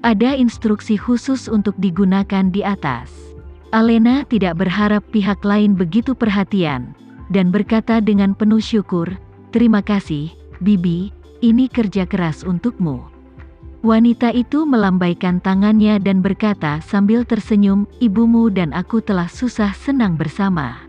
Ada instruksi khusus untuk digunakan di atas. Alena tidak berharap pihak lain begitu perhatian, dan berkata dengan penuh syukur, "Terima kasih, Bibi, ini kerja keras untukmu." Wanita itu melambaikan tangannya dan berkata sambil tersenyum, "Ibumu dan aku telah susah senang bersama.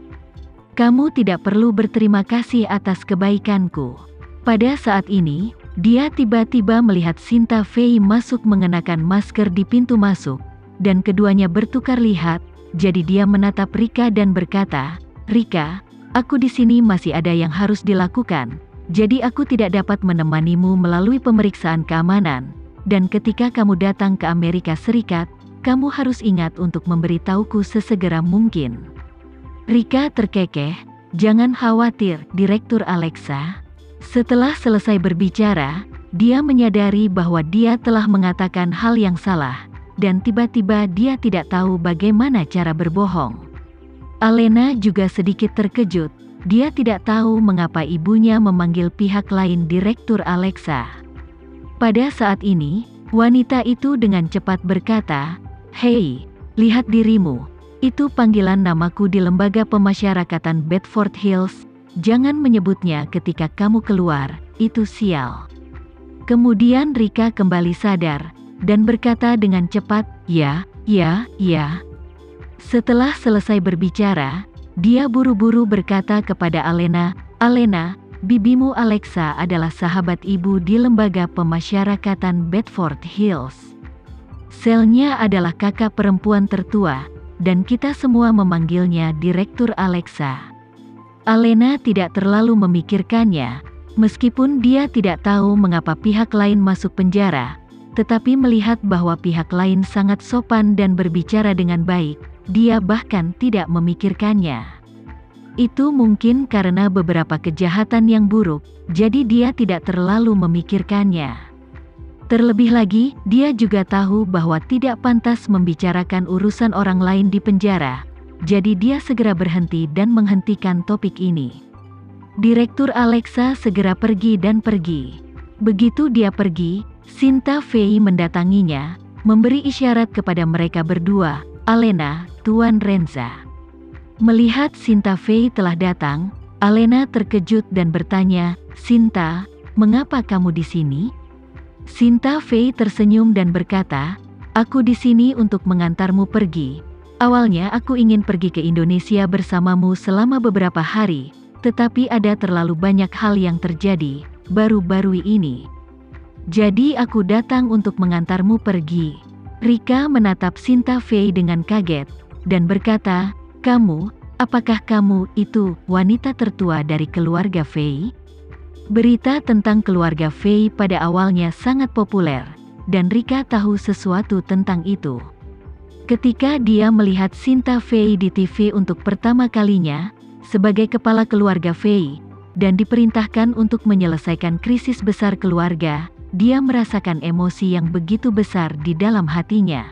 Kamu tidak perlu berterima kasih atas kebaikanku." Pada saat ini, dia tiba-tiba melihat Sinta Fei masuk mengenakan masker di pintu masuk, dan keduanya bertukar lihat, jadi dia menatap Rika dan berkata, "Rika, aku di sini masih ada yang harus dilakukan, jadi aku tidak dapat menemanimu melalui pemeriksaan keamanan, dan ketika kamu datang ke Amerika Serikat, kamu harus ingat untuk memberitahuku sesegera mungkin." Rika terkekeh, "Jangan khawatir, Direktur Alexa." Setelah selesai berbicara, dia menyadari bahwa dia telah mengatakan hal yang salah, dan tiba-tiba dia tidak tahu bagaimana cara berbohong. Alena juga sedikit terkejut, dia tidak tahu mengapa ibunya memanggil pihak lain Direktur Alexa. Pada saat ini, wanita itu dengan cepat berkata, "Hei, lihat dirimu, itu panggilan namaku di lembaga pemasyarakatan Bedford Hills. Jangan menyebutnya ketika kamu keluar, itu sial." Kemudian Rika kembali sadar, dan berkata dengan cepat, ya. Setelah selesai berbicara, dia buru-buru berkata kepada Alena, "Alena, bibimu Alexa adalah sahabat ibu di lembaga pemasyarakatan Bedford Hills. Selnya adalah kakak perempuan tertua, dan kita semua memanggilnya Direktur Alexa." Alena tidak terlalu memikirkannya, meskipun dia tidak tahu mengapa pihak lain masuk penjara, tetapi melihat bahwa pihak lain sangat sopan dan berbicara dengan baik, dia bahkan tidak memikirkannya. Itu mungkin karena beberapa kejahatan yang buruk, jadi dia tidak terlalu memikirkannya. Terlebih lagi, dia juga tahu bahwa tidak pantas membicarakan urusan orang lain di penjara, jadi dia segera berhenti dan menghentikan topik ini. Direktur Alexa segera pergi dan pergi. Begitu dia pergi, Sinta Fei mendatanginya, memberi isyarat kepada mereka berdua, "Alena, Tuan Renza." Melihat Sinta Fei telah datang, Alena terkejut dan bertanya, "Sinta, mengapa kamu di sini?" Sinta Fei tersenyum dan berkata, "Aku di sini untuk mengantarmu pergi. Awalnya aku ingin pergi ke Indonesia bersamamu selama beberapa hari, tetapi ada terlalu banyak hal yang terjadi baru-baru ini. Jadi aku datang untuk mengantarmu pergi." Rika menatap Sinta Fei dengan kaget, dan berkata, apakah kamu itu wanita tertua dari keluarga Fei?" Berita tentang keluarga Fei pada awalnya sangat populer, dan Rika tahu sesuatu tentang itu. Ketika dia melihat Sinta Fei di TV untuk pertama kalinya, sebagai kepala keluarga Fei, dan diperintahkan untuk menyelesaikan krisis besar keluarga, dia merasakan emosi yang begitu besar di dalam hatinya.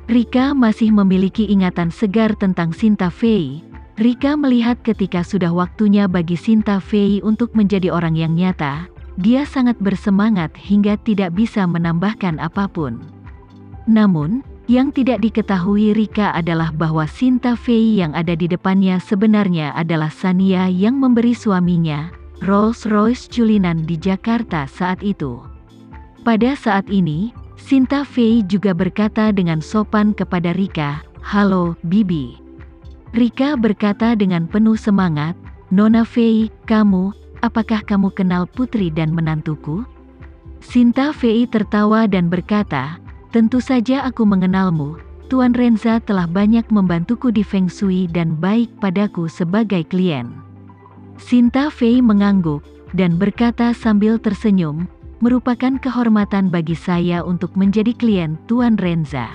Rika masih memiliki ingatan segar tentang Sinta Fei. Rika melihat ketika sudah waktunya bagi Sinta Fei untuk menjadi orang yang nyata, dia sangat bersemangat hingga tidak bisa menambahkan apapun. Namun, yang tidak diketahui Rika adalah bahwa Sinta Fei yang ada di depannya sebenarnya adalah Sania yang memberi suaminya Rolls-Royce culinan di Jakarta saat itu. Pada saat ini, Sinta Fei juga berkata dengan sopan kepada Rika, "Halo, Bibi." Rika berkata dengan penuh semangat, "Nona Fei, apakah kamu kenal putri dan menantuku?" Sinta Fei tertawa dan berkata, "Tentu saja aku mengenalmu, Tuan Renza telah banyak membantuku di Feng Shui dan baik padaku sebagai klien." Sinta Fei mengangguk, dan berkata sambil tersenyum, "Merupakan kehormatan bagi saya untuk menjadi klien Tuan Renza."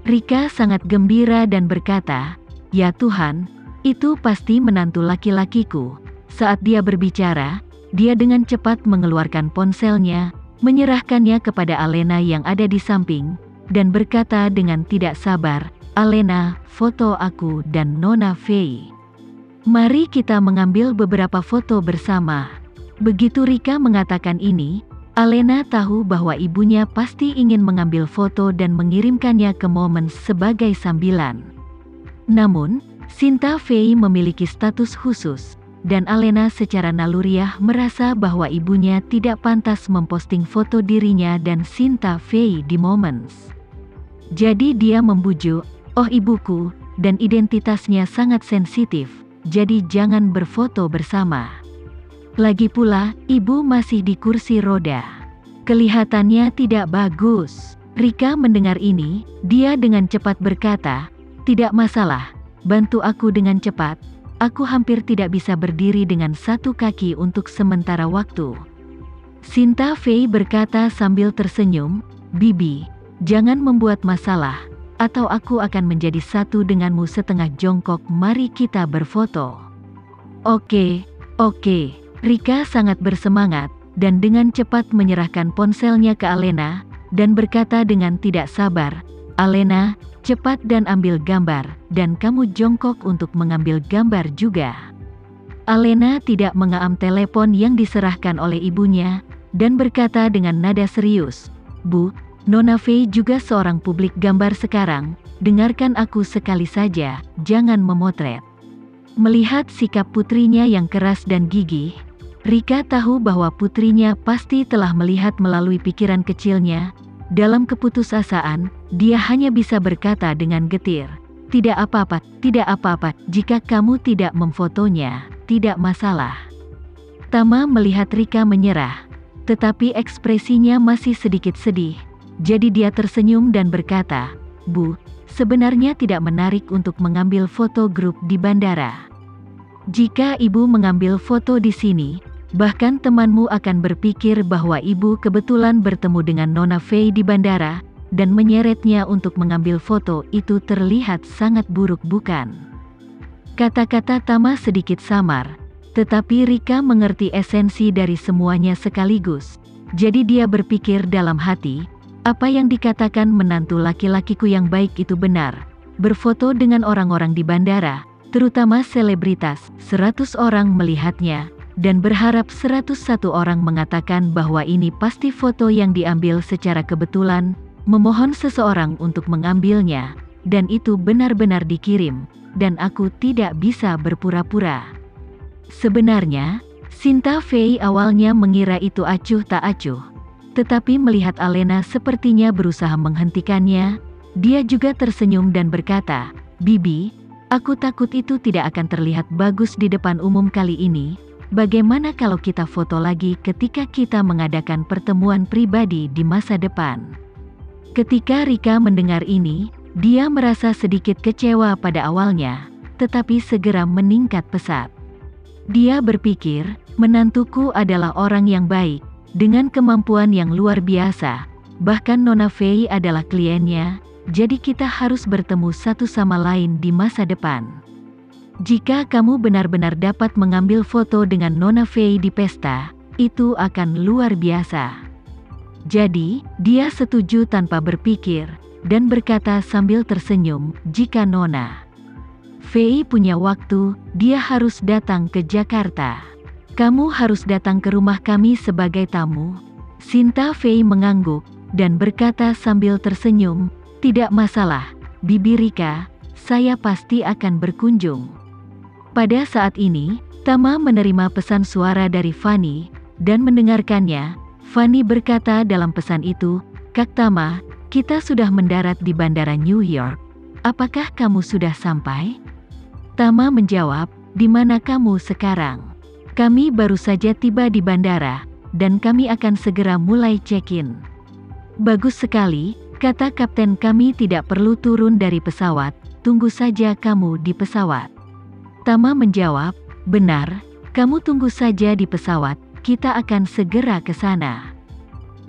Rika sangat gembira dan berkata, "Ya Tuhan, itu pasti menantu laki-lakiku." Saat dia berbicara, dia dengan cepat mengeluarkan ponselnya, menyerahkannya kepada Alena yang ada di samping, dan berkata dengan tidak sabar, "Alena, foto aku dan Nona Fei. Mari kita mengambil beberapa foto bersama." Begitu Rika mengatakan ini, Alena tahu bahwa ibunya pasti ingin mengambil foto dan mengirimkannya ke Moments sebagai sambilan. Namun, Sinta Fei memiliki status khusus, dan Alena secara naluriah merasa bahwa ibunya tidak pantas memposting foto dirinya dan Sinta Fei di Moments. Jadi dia membujuk, "Oh ibuku, dan identitasnya sangat sensitif, jadi jangan berfoto bersama. Lagi pula, ibu masih di kursi roda. Kelihatannya tidak bagus." Rika mendengar ini, dia dengan cepat berkata, "Tidak masalah, bantu aku dengan cepat. Aku hampir tidak bisa berdiri dengan satu kaki untuk sementara waktu." Sinta Fei berkata sambil tersenyum, "Bibi, jangan membuat masalah, atau aku akan menjadi satu denganmu setengah jongkok. Mari kita berfoto." Oke. Rika sangat bersemangat, dan dengan cepat menyerahkan ponselnya ke Alena, dan berkata dengan tidak sabar, "Alena, cepat dan ambil gambar, dan kamu jongkok untuk mengambil gambar juga." Alena tidak mengaam telepon yang diserahkan oleh ibunya, dan berkata dengan nada serius, "Bu, Nona Fei juga seorang publik gambar sekarang, dengarkan aku sekali saja, jangan memotret." Melihat sikap putrinya yang keras dan gigih, Rika tahu bahwa putrinya pasti telah melihat melalui pikiran kecilnya. Dalam keputusasaan, dia hanya bisa berkata dengan getir, tidak apa-apa, jika kamu tidak memfotonya, tidak masalah." Tama melihat Rika menyerah, tetapi ekspresinya masih sedikit sedih, jadi dia tersenyum dan berkata, "Bu, sebenarnya tidak menarik untuk mengambil foto grup di bandara. Jika ibu mengambil foto di sini, bahkan temanmu akan berpikir bahwa ibu kebetulan bertemu dengan Nona Fei di bandara, dan menyeretnya untuk mengambil foto. Itu terlihat sangat buruk, bukan?" Kata-kata Tama sedikit samar, tetapi Rika mengerti esensi dari semuanya sekaligus. Jadi dia berpikir dalam hati, apa yang dikatakan menantu laki-lakiku yang baik itu benar. Berfoto dengan orang-orang di bandara, terutama selebritas, 100 orang melihatnya, dan berharap 101 orang mengatakan bahwa ini pasti foto yang diambil secara kebetulan, memohon seseorang untuk mengambilnya, dan itu benar-benar dikirim, dan aku tidak bisa berpura-pura. Sebenarnya, Sinta Fei awalnya mengira itu acuh tak acuh, tetapi melihat Alena sepertinya berusaha menghentikannya, dia juga tersenyum dan berkata, "Bibi, aku takut itu tidak akan terlihat bagus di depan umum kali ini. Bagaimana kalau kita foto lagi ketika kita mengadakan pertemuan pribadi di masa depan?" Ketika Rika mendengar ini, dia merasa sedikit kecewa pada awalnya, tetapi segera meningkat pesat. Dia berpikir, menantuku adalah orang yang baik, dengan kemampuan yang luar biasa, bahkan Nona Fei adalah kliennya, jadi kita harus bertemu satu sama lain di masa depan. Jika kamu benar-benar dapat mengambil foto dengan Nona Fei di pesta, itu akan luar biasa. Jadi, dia setuju tanpa berpikir, dan berkata sambil tersenyum, "Jika Nona Fei punya waktu, dia harus datang ke Jakarta. Kamu harus datang ke rumah kami sebagai tamu." Sinta Fei mengangguk, dan berkata sambil tersenyum, "Tidak masalah, Bibi Rika, saya pasti akan berkunjung." Pada saat ini, Tama menerima pesan suara dari Fanny, dan mendengarkannya. Fanny berkata dalam pesan itu, "Kak Tama, kita sudah mendarat di Bandara New York. Apakah kamu sudah sampai?" Tama menjawab, "Di mana kamu sekarang?" "Kami baru saja tiba di bandara, dan kami akan segera mulai check-in." "Bagus sekali," kata kapten, "kami tidak perlu turun dari pesawat, tunggu saja kamu di pesawat." Tama menjawab, "Benar, kamu tunggu saja di pesawat, kita akan segera ke sana."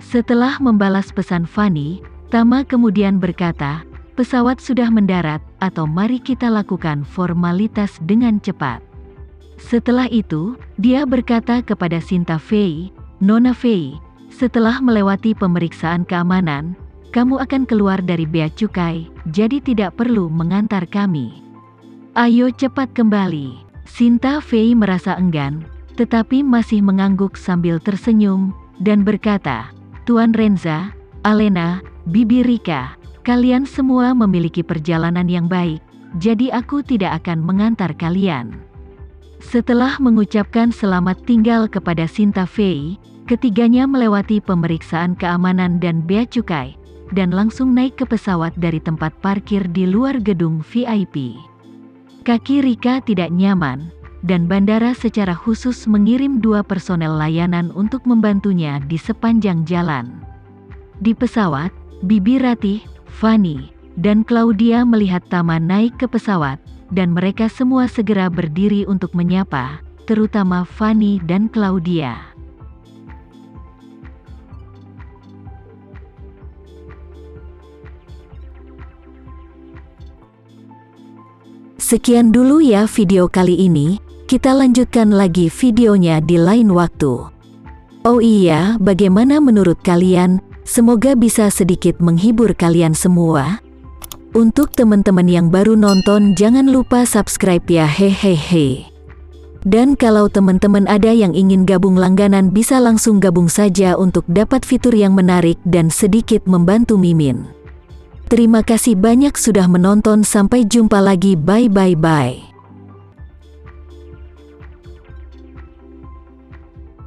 Setelah membalas pesan Fanny, Tama kemudian berkata, "Pesawat sudah mendarat, atau mari kita lakukan formalitas dengan cepat." Setelah itu, dia berkata kepada Sinta Fei, "Nona Fei, setelah melewati pemeriksaan keamanan, kamu akan keluar dari bea cukai, jadi tidak perlu mengantar kami. Ayo cepat kembali." Sinta Fei merasa enggan, tetapi masih mengangguk sambil tersenyum, dan berkata, "Tuan Renza, Alena, Bibi Rika, kalian semua memiliki perjalanan yang baik, jadi aku tidak akan mengantar kalian." Setelah mengucapkan selamat tinggal kepada Sinta Fei, ketiganya melewati pemeriksaan keamanan dan bea cukai, dan langsung naik ke pesawat dari tempat parkir di luar gedung VIP. Kaki Rika tidak nyaman, dan bandara secara khusus mengirim 2 personel layanan untuk membantunya di sepanjang jalan. Di pesawat, Bibi Ratih, Fanny, dan Claudia melihat Tama naik ke pesawat, dan mereka semua segera berdiri untuk menyapa, terutama Fanny dan Claudia. Sekian dulu ya video kali ini, kita lanjutkan lagi videonya di lain waktu. Oh iya, bagaimana menurut kalian? Semoga bisa sedikit menghibur kalian semua. Untuk teman-teman yang baru nonton, jangan lupa subscribe ya, hehehe. Dan kalau teman-teman ada yang ingin gabung langganan, bisa langsung gabung saja untuk dapat fitur yang menarik dan sedikit membantu Mimin. Terima kasih banyak sudah menonton, sampai jumpa lagi, bye.